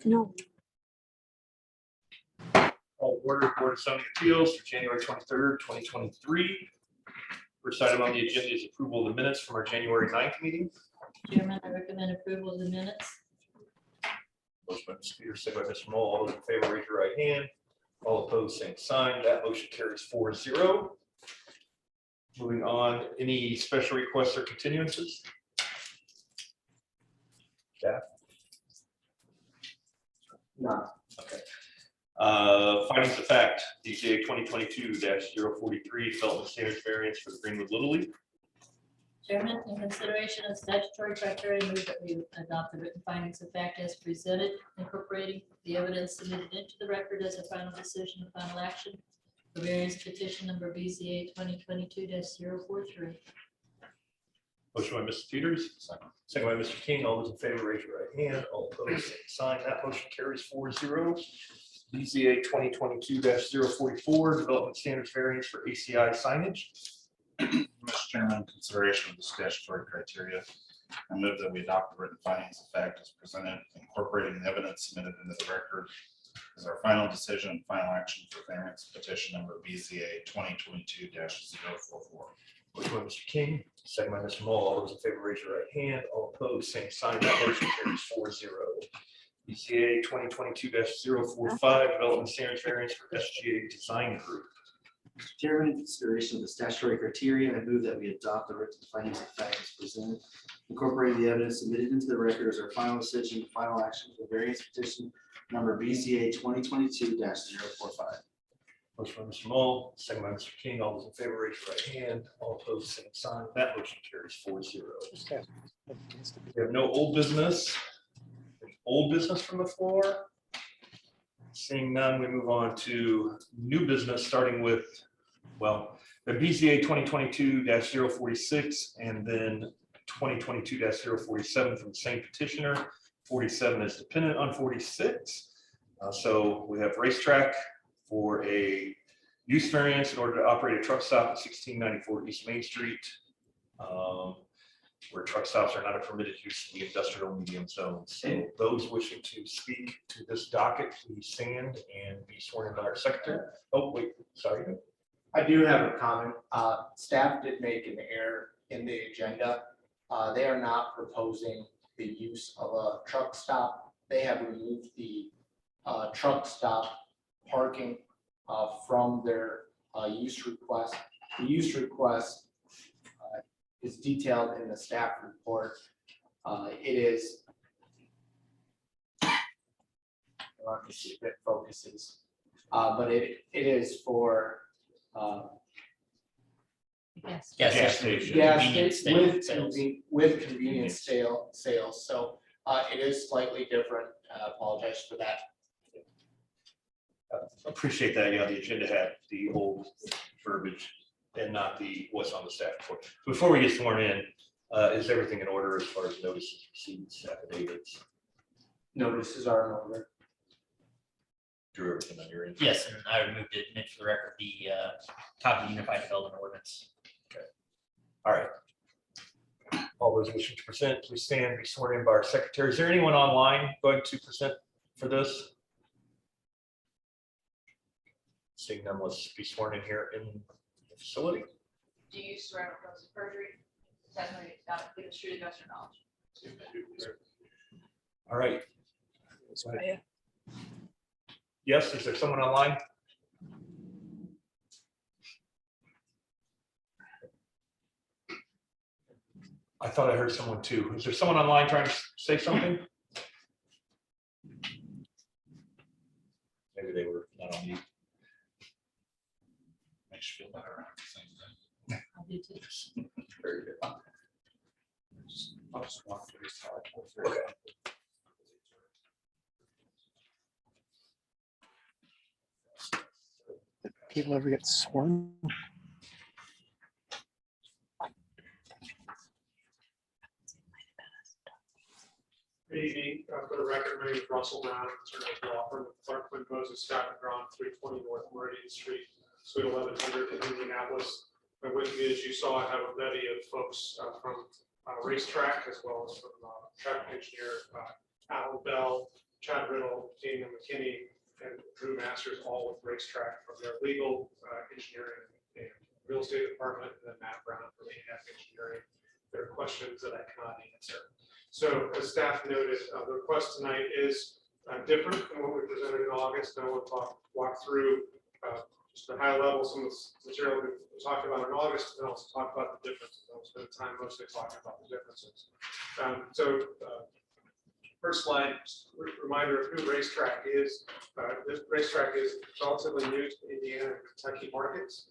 No. All order Board of Zoning Appeals for January 23rd, 2023. First item on the agenda is approval of the minutes from our January 9th meeting. Chairman, I recommend approval of the minutes. Motion by Mr. Peters, second by Mr. Moll. All those in favor, raise your right hand. All opposed, same sign. That motion carries 4-0. Moving on, any special requests or continuances? Staff? No. Okay. Findings of fact, DCA 2022-043 Development Standards Variance for the Greenwood Little League. Chairman, in consideration of statutory criteria, I move that we adopt the written findings of fact as presented, incorporating the evidence submitted into the record as a final decision and final action for variance petition number BZA 2022-043. Motion by Mr. Peters, second by Mr. King. All those in favor, raise your right hand. All opposed, same sign. That motion carries 4-0. BZA 2022-044 Development Standards Variance for ACI signage. Mr. Chairman, in consideration of the statutory criteria, I move that we adopt the written findings of fact as presented, incorporating the evidence submitted into the record as our final decision and final action for variance petition number BZA 2022-044. Motion by Mr. King, second by Mr. Moll. All those in favor, raise your right hand. All opposed, same sign. That motion carries 4-0. BCA 2022-045 Development Standards Variance for SGA Design Group. Mr. Chairman, in consideration of the statutory criteria, I move that we adopt the written findings of fact as presented, incorporating the evidence submitted into the record as our final decision, and final action for variance petition number BZA 2022-045. Motion by Mr. Moll, second by Mr. King. All those in favor, raise your right hand. All opposed, same sign. That motion carries 4-0. We have no old business. Old business from the floor. Seeing none, we move on to new business, starting with, well, the BZA 2022-046 and then 2022-047 from the same petitioner. 47 is dependent on 46. So we have racetrack for a use variance in order to operate a truck stop at 1694 East Main Street, where truck stops are not a permitted use in the industrial medium zone. So those wishing to speak to this docket, please stand and be sworn in by our secretary. Oh, wait, sorry. I do have a comment. Staff did make an error in the agenda. They are not proposing the use of a truck stop. They have removed the truck stop parking from their use request. The use request is detailed in the staff report. It is, let me see if it focuses, but it is for Yes. Gas station. with convenience sales. So it is slightly different. I apologize for that. Appreciate that. Yeah, the agenda had the old verbiage and not the what's on the staff report. Before we get sworn in, is everything in order as far as notices, receipts, affidavits? Notices are in order. Drew, everything on your end? Yes, and I removed it, and for the record, the copy of the Unified Development Ordinance. All right. All those wishing to present, please stand, be sworn in by our secretary. Is there anyone online going to present for this? Seeing none, let's be sworn in here in the facility. Do you swear or oppose perjury? Testimony not including the truth, the best of your knowledge. All right. Yes, is there someone online? I thought I heard someone too. Is there someone online trying to say something? Maybe they were not on mute. Makes you feel better. I'll do too. Very good. I'll just walk through this. Okay. People ever get sworn? Good evening. For the record, my name is Russell Brown, attorney at law firm of Clark Quinn Moses Scott and Braun, 320 North Meridian Street, Suite 1100 in Indianapolis. And with me, as you saw, I have a bevy of folks from racetrack, as well as from traffic engineer Alan Bell, Chad Riddle, King and McKinney and Drew Masters, all with Racetrack from their legal, engineering and real estate department, and then Matt Brown from AF Engineering. There are questions that I cannot answer. So as staff noted, the request tonight is different from what we presented in August. And I will walk through just at a high level some of the material we talked about in August, and also talk about the differences. I'll spend time mostly talking about the differences. First slide, just a reminder of who Racetrack is. This Racetrack is relatively new to the Indiana and Kentucky markets.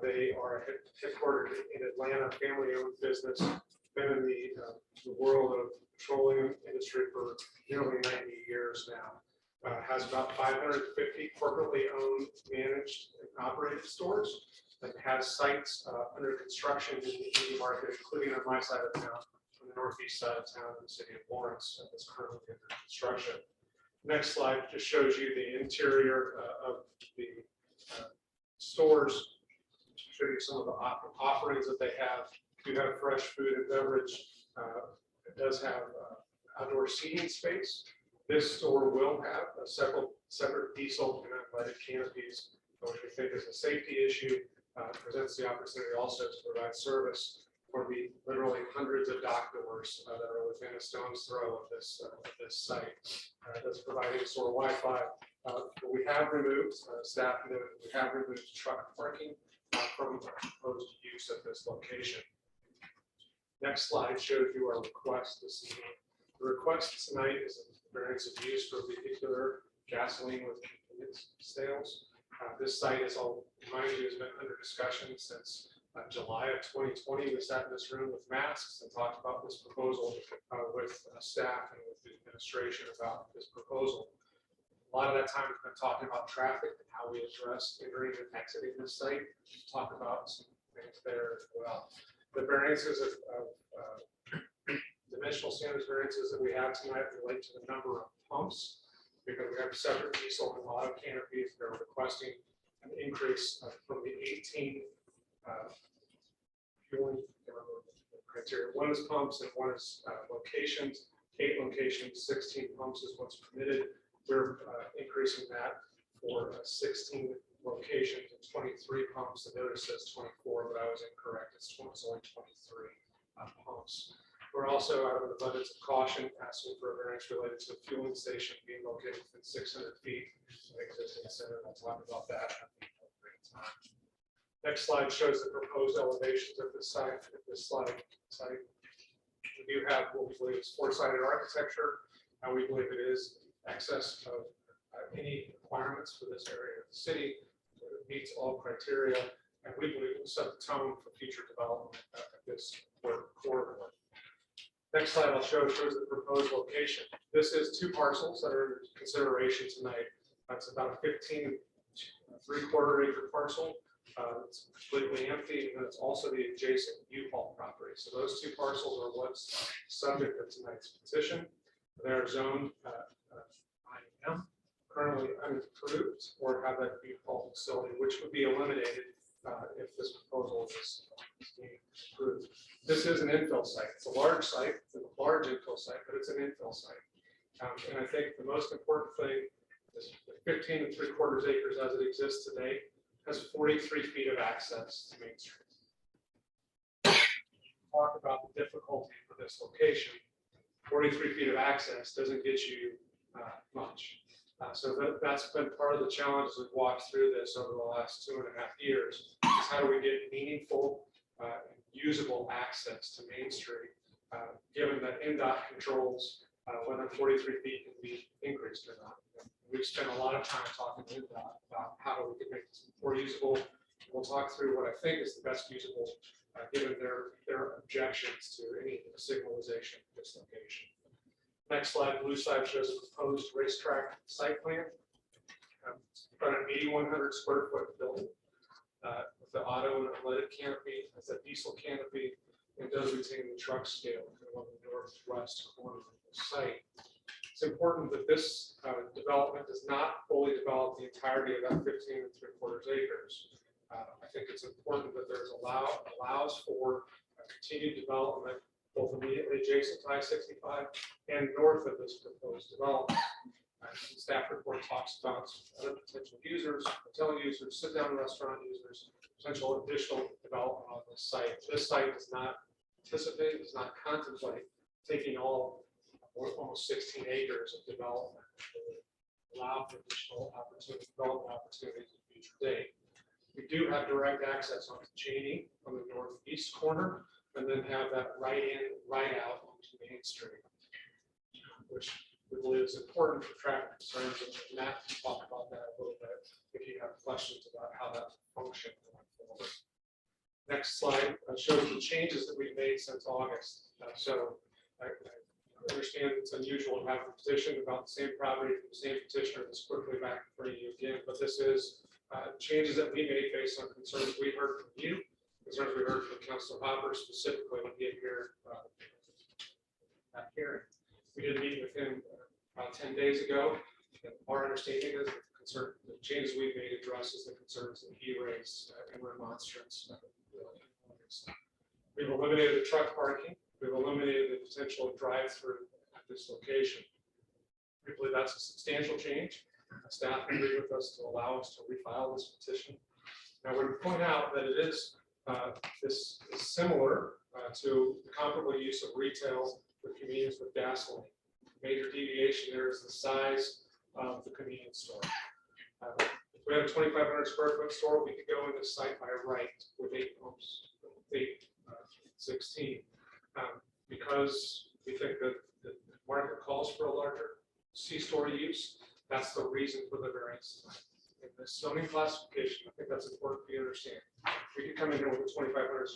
They are headquartered in Atlanta, family-owned business, been in the world of petroleum industry for nearly 90 years now. Has about 550 corporately owned, managed, and operated stores, and has sites under construction in the Indy market, including on my side of town, on the northeast side of town in the city of Lawrence, that's currently under construction. Next slide just shows you the interior of the stores. Show you some of the offerings that they have. Do have fresh food and beverage. It does have outdoor seating space. This store will have a separate diesel and unlighted canopies, which we think is a safety issue. Presents the opportunity also to provide service for the literally hundreds of dock doors that are within a stone's throw of this site. It does provide in-store Wi-Fi. But we have removed, staff noted, we have removed truck parking from the proposed use of this location. Next slide shows you our request this evening. The request tonight is a variance of use for vehicular gasoline with convenience sales. This site, as I'll remind you, has been under discussion since July of 2020. We sat in this room with masks and talked about this proposal with staff and with the administration about this proposal. A lot of that time has been talking about traffic and how we address entering and exiting this site. Talk about some things there as well. The variances of dimensional standards variances that we have tonight relate to the number of pumps, because we have separate diesel and auto canopies. They're requesting an increase from the 18 fueling criteria. One is pumps and one is locations. 8 locations, 16 pumps is what's permitted. We're increasing that for 16 locations and 23 pumps. The notice says 24, but I was incorrect. It's only 23 pumps. We're also, out of an abundance of caution, asking for a variance related to a fueling station being located within 600 feet of the existing center. I'll talk about that at the appropriate time. Next slide shows the proposed elevations of this site. We do have what we believe is four-sided architecture. We believe it is excess of any requirements for this area of the city. It meets all criteria, and we believe it will set the tone for future development of this corridor. Next slide I'll shows the proposed location. This is 2 parcels that are in consideration tonight. That's about a 15 3/4 acre parcel. It's completely empty, and it's also the adjacent U-Haul property. So those 2 parcels are what's subject of tonight's petition. They're zoned IM, currently unapproved, or have that U-Haul facility, which would be eliminated if this proposal is being approved. This is an infill site. It's a large site, it's a large infill site, but it's an infill site. And I think the most important thing is 15 3/4 acres as it exists today has 43 feet of access to Main Street. Talk about the difficulty for this location. 43 feet of access doesn't get you much. So that's been part of the challenge as we've walked through this over the last 2.5 years, is how do we get meaningful, usable access to Main Street, given that NDOT controls whether 43 feet can be increased or not. We've spent a lot of time talking to NDOT about how we can make this more usable. We'll talk through what I think is the best usable, given their objections to any signalization of this location. Next slide, blue side shows a proposed racetrack site plan. It's about an 8,100 square foot building with the auto and athletic canopy. It's a diesel canopy and does retain the truck scale along the northwest corner of the site. It's important that this development does not fully develop the entirety of that 15 3/4 acres. I think it's important that there's allows for continued development both immediately adjacent to I-65 and north of this proposed development. staff report talks about other potential users, hotel users, sit-down restaurant users, potential additional development on this site. This site does not anticipate, does not contemplate taking all almost 16 acres of development. It would allow for additional development opportunities at a future date. We do have direct access onto Cheney on the northeast corner, and then have that right in, right out onto Main Street, which we believe is important for traffic concerns. And Matt can talk about that a little bit if you have questions about how that functions going forward. Next slide shows the changes that we've made since August. So I understand it's unusual to have a petition about the same property from the same petitioner this quickly back in front of you again, but this is changes that we made based on concerns we heard from you, concerns we heard from Councilor Hopper specifically when he appeared at hearing. We did meet with him about 10 days ago. And our understanding is that the changes we made addresses the concerns that he raised in remonstrance. We've eliminated the truck parking. We've eliminated the potential drive-through at this location. We believe that's a substantial change. Staff agreed with us to allow us to refile this petition. Now, we would point out that it is this is similar to the comparable use of retail with convenience with gasoline. Major deviation there is the size of the convenience store. If we had a 2,500 square foot store, we could go in this site by right with 8 homes, 16. Because we think that the market calls for a larger C-store use, that's the reason for the variance. In the zoning classification, I think that's important for you to understand. We could come in here with a 2,500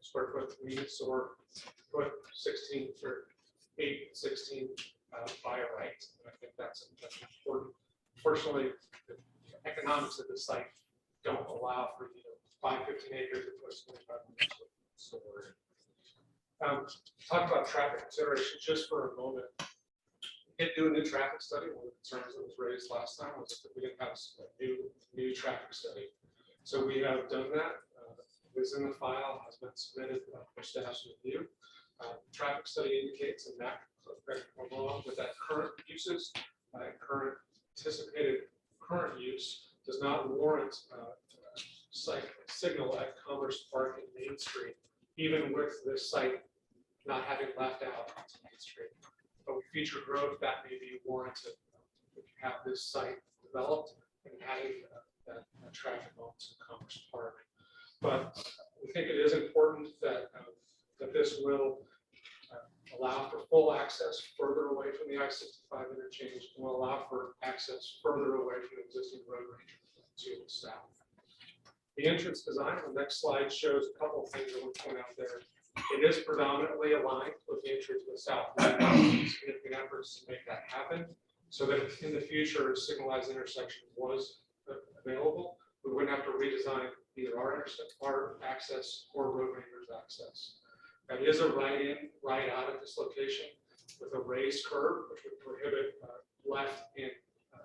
square foot convenience store, put 16 or 8, 16 by right. And I think that's important. Fortunately, the economics of the site don't allow for you to buy 15 acres and put a 2,500 store. Talk about traffic consideration just for a moment. We did do a new traffic study. One of the concerns that was raised last time was that we didn't have a new traffic study. So we have done that. It's in the file, has been submitted for staff's review. Traffic study indicates and that along with that current uses, current anticipated current use does not warrant signal at Commerce Park and Main Street, even with this site not having left out onto Main Street. But with future growth, that may be warranted if you have this site developed and adding that traffic onto Commerce Park. But we think it is important that that this will allow for full access further away from the I-65 interchange and will allow for access further away from the existing road range to the south. The entrance design on the next slide shows a couple of things I want to point out there. It is predominantly aligned with the entrance to the south. Significant efforts to make that happen so that if in the future a signalized intersection was available, we wouldn't have to redesign either our access or road rangers access. That is a right in, right out of this location with a raised curb, which would prohibit left in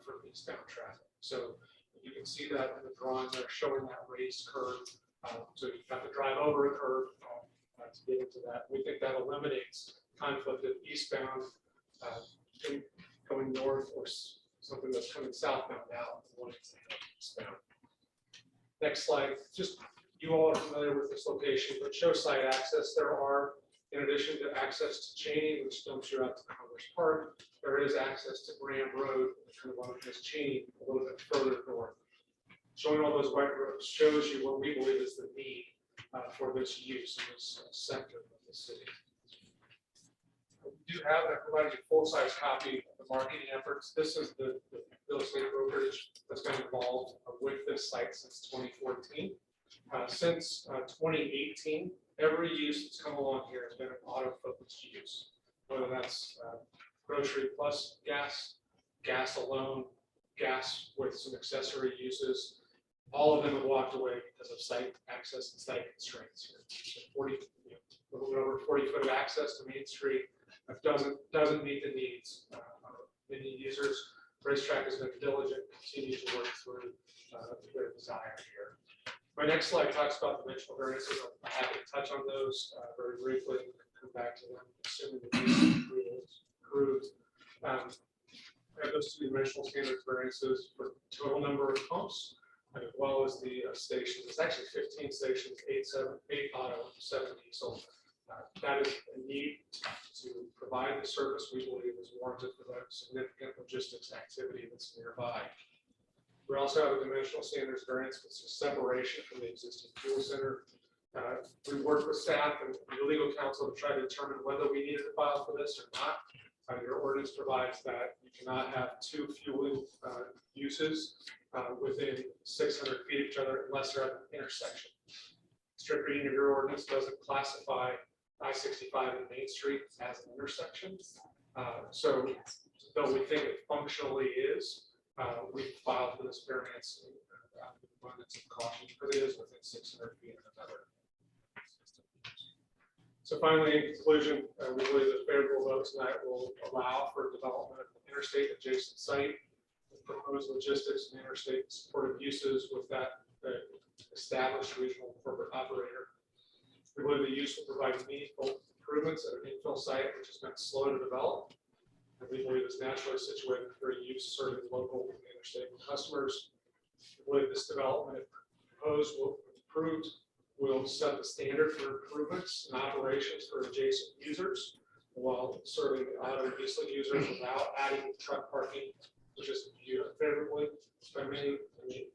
from eastbound traffic. So you can see that in the drawing there showing that raised curb. So you have to drive over a curb to get into that. We think that eliminates conflict of eastbound going north or something that's coming southbound now. Eastbound. Next slide. Just you all are familiar with this location, but show site access. There are, in addition to access to Cheney, which dumps you out to Commerce Park, there is access to Graham Road, which kind of is Cheney a little bit further north. Showing all those white roads shows you what we believe is the need for this use in this sector of the city. We do have, I provided you a full-size copy of the marketing efforts. This is the real estate brokerage that's been involved with this site since 2014. Since 2018, every use that's come along here has been an auto-focused use, whether that's grocery plus gas, gas alone, gas with some accessory uses. All of them have walked away because of site access and site constraints here. So a little bit over 40 foot of access to Main Street doesn't meet the needs of many users. Racetrack has been diligent, continues to work through their desire here. My next slide talks about dimensional variances. I'm happy to touch on those very briefly. Come back to them, assuming the use is approved. have those two-dimensional standards variances for total number of pumps, as well as the stations. It's actually 15 stations, 8 auto, 7 diesel. That is a need to provide the service we believe is warranted for that significant logistics activity that's nearby. We also have a dimensional standards variance with separation from the existing fuel center. We worked with staff and the legal counsel to try to determine whether we needed to file for this or not. Your ordinance provides that you cannot have two fueling uses within 600 feet of each other unless they're at an intersection. Strict reading of your ordinance doesn't classify I-65 and Main Street as an intersection. So though we think it functionally is, we filed for this variance out of abundance of caution because it is within 600 feet of another. So finally, in conclusion, we believe that favorable vote tonight will allow for development of an interstate adjacent site, with proposed logistics and interstate supportive uses with that established regional corporate operator. We believe the use will provide meaningful improvements at an infill site which has been slow to develop. And we believe it's naturally situated for use serving local and interstate customers. We believe this development, if proposed, will approved, will set the standard for improvements and operations for adjacent users while serving auto and diesel users without adding truck parking, which is viewed favorably by many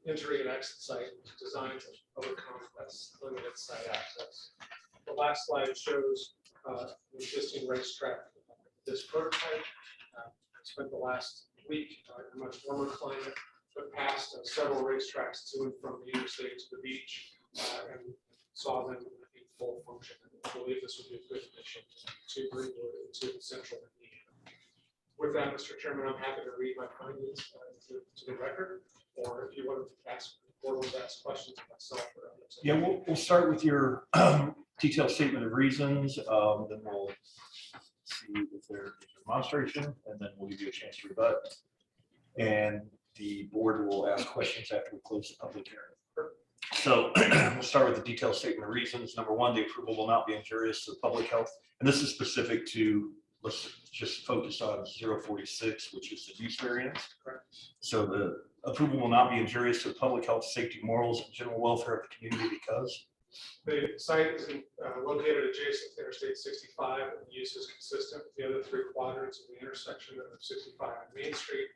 entering and exit site designed to overcome that limited site access. The last slide shows the existing racetrack. This prototype spent the last week in a much warmer climate, but passed several racetracks to and from the interstate to the beach and saw them in full function. And I believe this would be a good addition to Greenwood and to Central Indiana. With that, Mr. Chairman, I'm happy to read my findings to the record, or if you want to ask, or want to ask questions of myself or others. Yeah, we'll start with your detailed statement of reasons, then we'll see if there's a demonstration, and then we'll give you a chance to rebut. And the board will ask questions after we close the public hearing. So we'll start with the detailed statement of reasons. Number one, the approval will not be injurious to the public health. And this is specific to, let's just focus on 046, which is the use variance. Correct. So the approval will not be injurious to the public health, safety, morals, and general welfare of the community because the site is located adjacent to Interstate 65, and the use is consistent with the other three quadrants of the intersection of 65 and Main Street.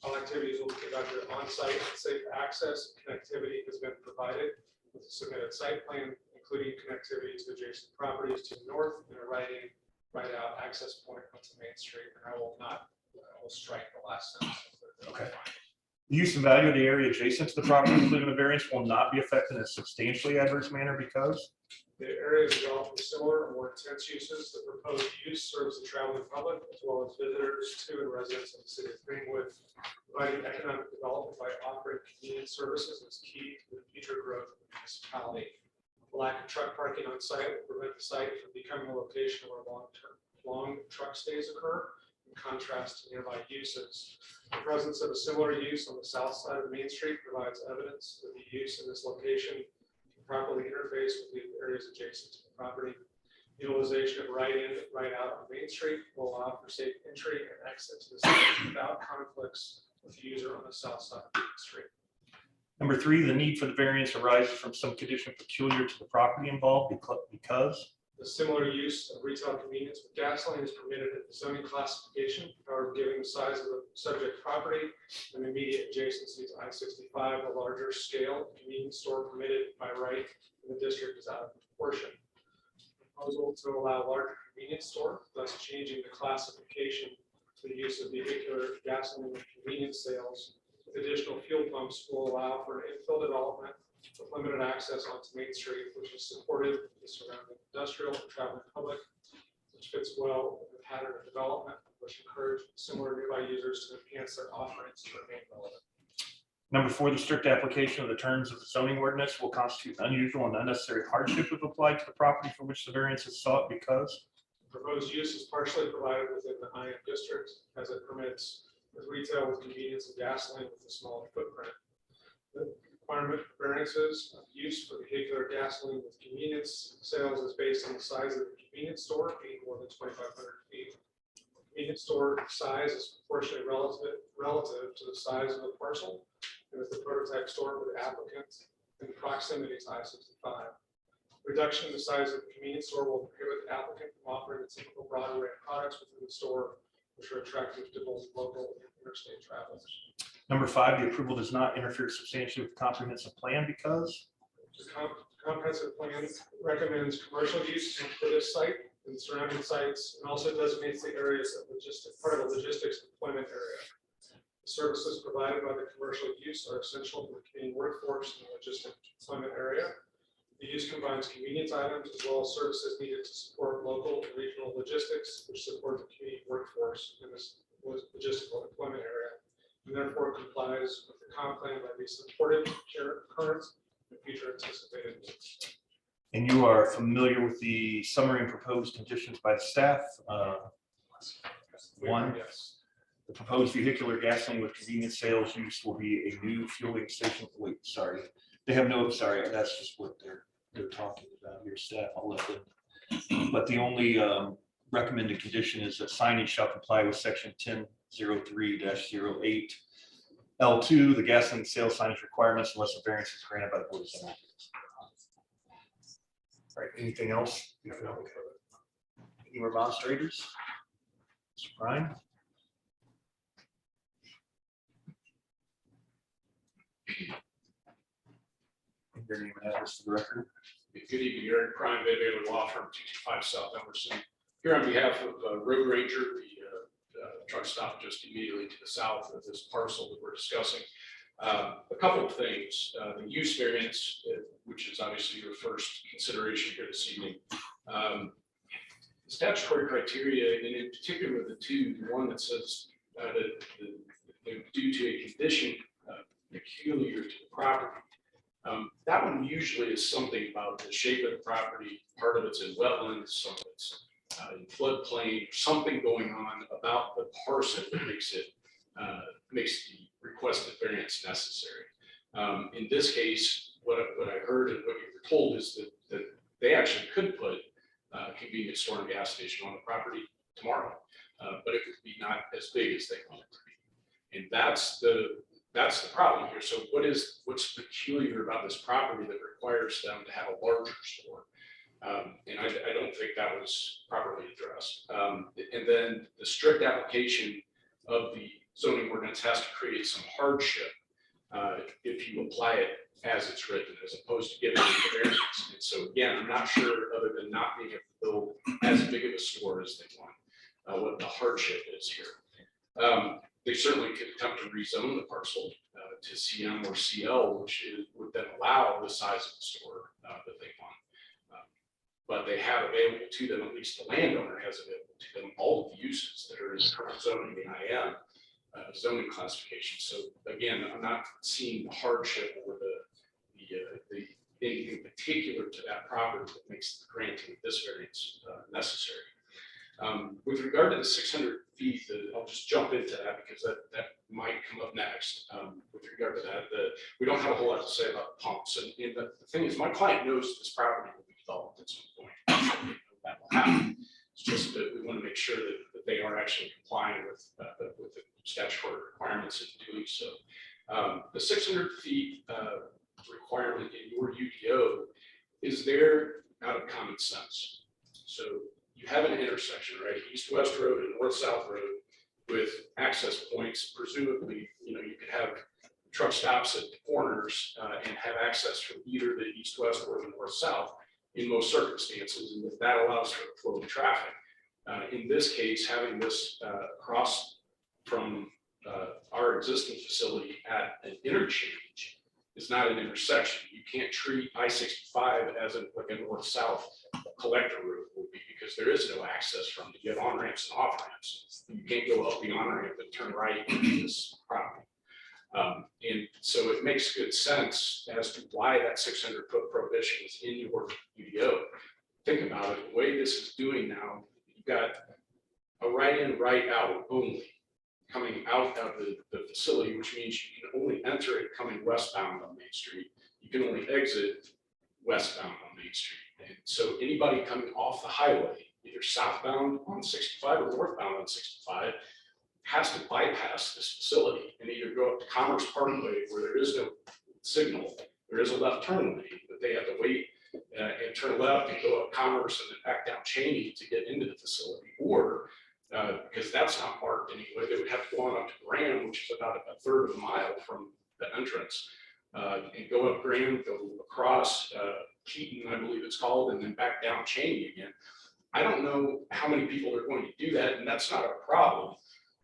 All activities will be conducted on-site, and safe access and connectivity has been provided with the submitted site plan, including connectivity to adjacent properties to the north and a right-in, right-out access point onto Main Street. And I will strike the last sentence. Okay. The use and value of the area adjacent to the property including the variance will not be affected in a substantially adverse manner because the area is developed for similar or more intense uses. The proposed use serves the traveling public as well as visitors to and residents of the city of Greenwood. Providing economic development by offering convenience services is key to the future growth of the municipality. The lack of truck parking on site will prevent the site from becoming a location where long truck stays occur, in contrast to nearby uses. The presence of a similar use on the south side of Main Street provides evidence that the use in this location can properly interface with the areas adjacent to the property. Utilization of right-in, right-out on Main Street will allow for safe entry and exit to the site without conflicts with the user on the south side of Main Street. number three, the need for the variance arises from some condition peculiar to the property involved because The similar use of retail convenience with gasoline is permitted at the zoning classification. However, given the size of the subject property and immediate adjacency to I-65, a larger scale convenience store permitted by right in the district is out of proportion. Proposal to allow larger convenience store, thus changing the classification to the use of vehicular gasoline and convenience sales with additional fuel pumps will allow for an infill development with limited access onto Main Street, which is supportive of the surrounding industrial and traveling public, which fits well with the pattern of development, which encourage similar nearby users to enhance their offerings to remain relevant. number four, the strict application of the terms of the zoning ordinance will constitute unusual and unnecessary hardship if applied to the property for which the variance is sought because The proposed use is partially provided within the IM district as it permits with retail with convenience and gasoline with a smaller footprint. The requirement for variances of use for vehicular gasoline with convenience sales is based on the size of the convenience store being more than 2,500 feet. convenience store size is proportionally relative to the size of the parcel, and is the prototype store for the applicant in proximity to I-65. Reduction in the size of the convenience store will prohibit the applicant from offering the typical broad array of products within the store, which are attractive to both local and interstate travelers. Number 5, the approval does not interfere substantially with the comprehensive plan because The comprehensive plan recommends commercial use for this site and surrounding sites, and also designates the areas of part of the logistics employment area. The services provided by the commercial use are essential to the community workforce in the logistic employment area. The use combines convenience items as well as services needed to support local and regional logistics, which support the community workforce in this logistical employment area, and therefore complies with the comp plan by the supported current and future anticipated needs. and you are familiar with the summary and proposed conditions by the staff. One, Yes. the proposed vehicular gasoline with convenience sales use will be a new fueling station. Wait, sorry. They have no, sorry, that's just what they're talking about here, staff. I'll let them. But the only recommended condition is that signage shall comply with section 1003-08 L2, the gasoline sales signage requirements unless a variance is granted by the board of zoning. All right, anything else? Any remonstrators? Mr. Bryan? Your name and address to the record. Good evening, Eric Prime, Van Baylor Law Firm, 225 South Emerson. Here on behalf of Road Ranger, the truck stop just immediately to the south of this parcel that we're discussing. A couple of things, the use variance, which is obviously your first consideration here this evening. The statutory criteria, and in particular the two, the one that says that due to a condition peculiar to the property. That one usually is something about the shape of the property, part of it's in wetlands, some of it's in floodplain, something going on about the parcel that makes the requested variance necessary. In this case, what I heard and what you were told is that they actually could put a convenience store and gas station on the property tomorrow, but it would be not as big as they want it to be. And that's the problem here. So what's peculiar about this property that requires them to have a larger store? And I don't think that was properly addressed. And then the strict application of the zoning ordinance has to create some hardship if you apply it as it's written, as opposed to giving them the variance. And so again, I'm not sure, other than not being able to build as big of a store as they want, what the hardship is here. They certainly could attempt to rezone the parcel to CM or CL, which would then allow the size of the store that they want. But they have available to them, at least the landowner has available to them, all of the uses that are in the current zoning, the IM zoning classification. So again, I'm not seeing the hardship or the anything particular to that property that makes the granting of this variance necessary. With regard to the 600 feet, I'll just jump into that because that might come up next. With regard to that, we don't have a whole lot to say about pumps. And the thing is, my client knows this property will be developed at some point. That will happen. It's just that we want to make sure that they are actually complying with the statutory requirements in doing so. The 600 feet requirement in your UDO is there out of common sense. So you have an intersection, right? East-west road and north-south road with access points. Presumably, you could have truck stops at the corners and have access from either the east-west or the north-south in most circumstances. And if that allows for the flow of traffic. In this case, having this across from our existing facility at an interchange is not an intersection. You can't treat I-65 as like a north-south collector road would be, because there is no access from it. You have on ramps and off ramps. You can't go up the on ramp and turn right into this property. And so it makes good sense as to why that 600-foot prohibition is in your UDO. Think about it. The way this is doing now, you've got a right in, right out only coming out of the facility, which means you can only enter it coming westbound on Main Street. You can only exit westbound on Main Street. And so anybody coming off the highway, either southbound on 65 or northbound on 65 has to bypass this facility and either go up to Commerce Parkway where there is no signal, there is a left turn lane, but they have to wait and turn left and go up Commerce and then back down Cheney to get into the facility, or because that's not marked anyway, they would have to go on up to Graham, which is about a third of a mile from the entrance, and go up Graham, go across Keaton, I believe it's called, and then back down Cheney again. I don't know how many people are going to do that, and that's not a problem,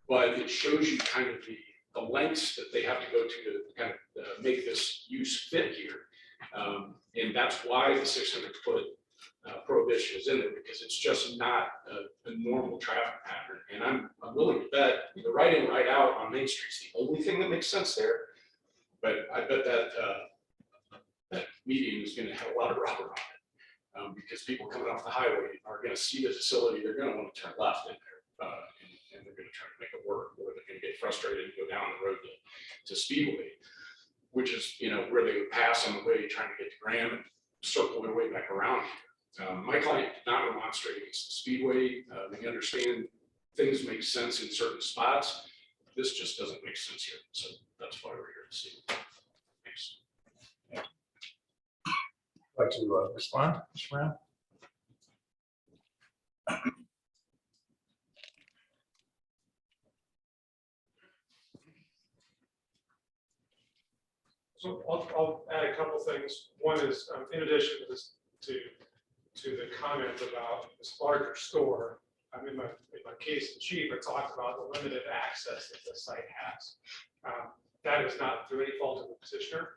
but it shows you kind of the lengths that they have to go to kind of make this use fit here. And that's why the 600-foot prohibition is in there, because it's just not a normal traffic pattern. And I'm willing to bet the right in, right out on Main Street is the only thing that makes sense there. But I bet that that median is going to have a lot of rubber on it, because people coming off the highway are going to see the facility. They're going to want to turn left in there, and they're going to try to make it work, or they're going to get frustrated and go down the road to Speedway, which is, you know, where they would pass on the way trying to get to Graham and circle their way back around here. My client did not demonstrate against the Speedway. They understand things make sense in certain spots. This just doesn't make sense here. So that's why we're here to see. Thanks. Like to respond, Mr. Brown? So I'll add a couple things. One is, in addition to this, to the comment about this larger store, in my case in chief, I talked about the limited access that the site has. That is not through any fault of the petitioner.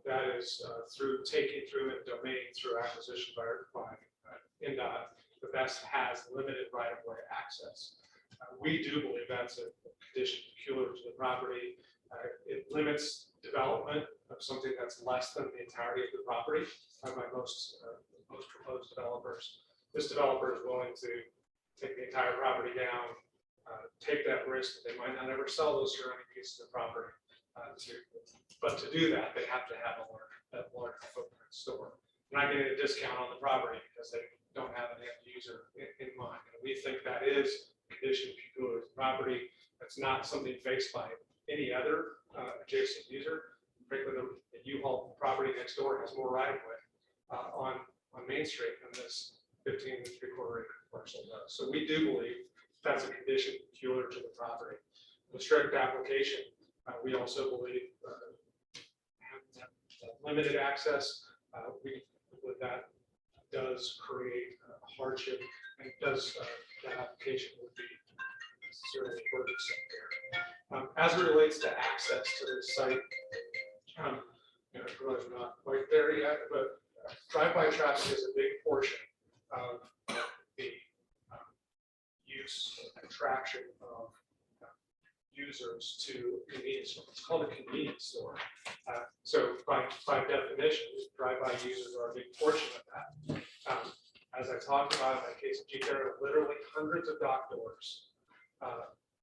That is through taking through a domain through acquisition by NDOT. The best has limited right-of-way access. We do believe that's a condition peculiar to the property. It limits development of something that's less than the entirety of the property by most proposed developers. This developer is willing to take the entire property down, take that risk that they might not ever sell those surrounding pieces of property. But to do that, they have to have a large footprint store. They're not getting a discount on the property because they don't have an end user in mind. And we think that is a condition peculiar to the property. That's not something faced by any other adjacent user. Frankly, the U-Haul property next door has more right of way on Main Street than this 15 3/4 acre parcel does. So we do believe that's a condition peculiar to the property. The strict application, we also believe having that limited access, we believe that does create a hardship, and does that application would be necessarily burdensome there. As it relates to access to the site, I'm not quite there yet, but drive-by traffic is a big portion of the use and attraction of users to convenience store. It's called a convenience store. So by definition, drive-by users are a big portion of that. As I talked about in my case of Jeep, there are literally hundreds of dock doors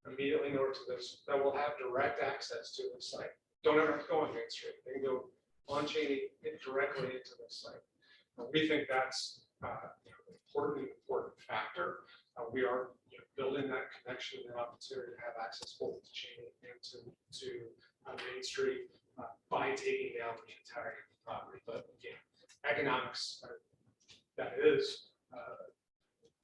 immediately north of this that will have direct access to the site. Don't ever have to go on Main Street. They can go on Cheney directly into the site. We think that's an important factor. We are building that connection and opportunity to have access both to Cheney and to Main Street by taking down the entirety of the property. But again, economics, that is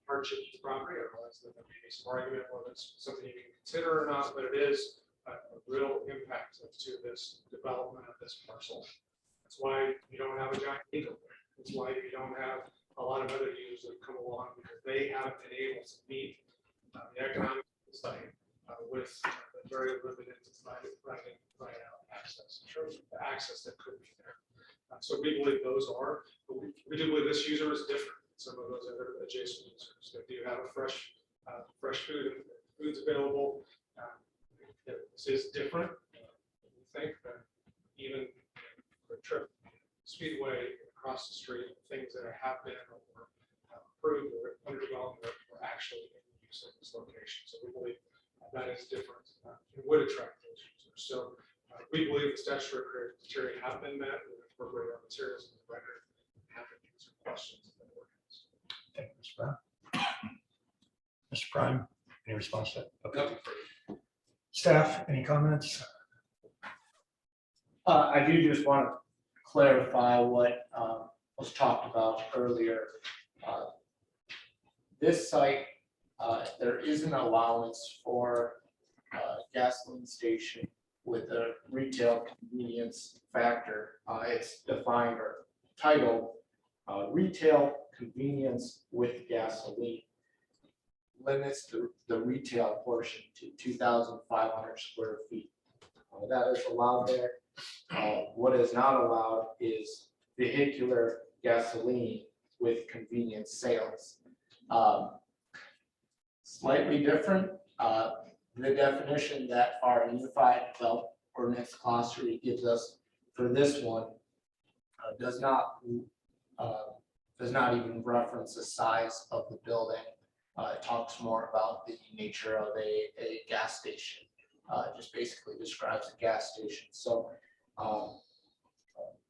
hardship to the property. Otherwise, there may be some argument whether it's something you can consider or not, but it is a real impact to this development of this parcel. That's why you don't have a giant eagle there. That's why you don't have a lot of other users that come along, because they haven't been able to meet the economic site with very limited right out access in terms of the access that could be there. So we believe those are, but we do believe this user is different than some of those other adjacent users that do have a fresh food's available. This is different, we think, than even the trip Speedway across the street, things that have been or approved or under development or actually in use at this location. So we believe that is different. It would attract those users. So we believe the statutory criteria have been met. We incorporate our materials in the record. Happy to answer questions. Thank you, Mr. Brown. Mr. Prime, any response to that? Okay. Staff, any comments? I do just want to clarify what was talked about earlier. This site, there is an allowance for gasoline station with a retail convenience factor. It's defined or titled retail convenience with gasoline. Limits the retail portion to 2,500 square feet. That is allowed there. What is not allowed is vehicular gasoline with convenience sales. Slightly different, the definition that our Unified Development Ordinance Glossary gives us for this one does not even reference the size of the building. It talks more about the nature of a gas station. Just basically describes a gas station. So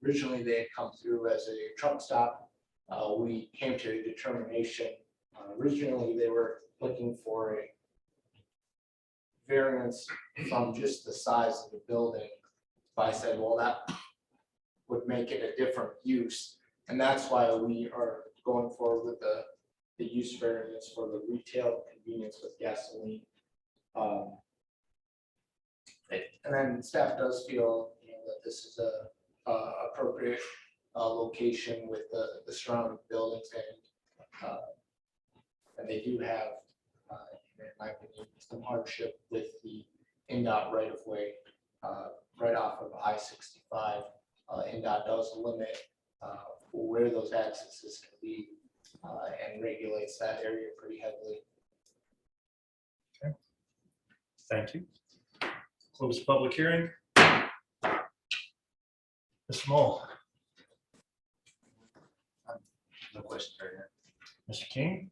originally they had come through as a truck stop. We came to a determination. Originally they were looking for a variance from just the size of the building. But I said, well, that would make it a different use. And that's why we are going forward with the use variance for the retail convenience with gasoline. And then staff does feel, that this is a appropriate location with the surrounding buildings and they do have, in my opinion, some hardship with the NDOT right of way right off of I-65. NDOT does limit where those accesses can be and regulates that area pretty heavily. Okay. Thank you. Close the public hearing. Mr. Moll, No questions right here. Mr. King,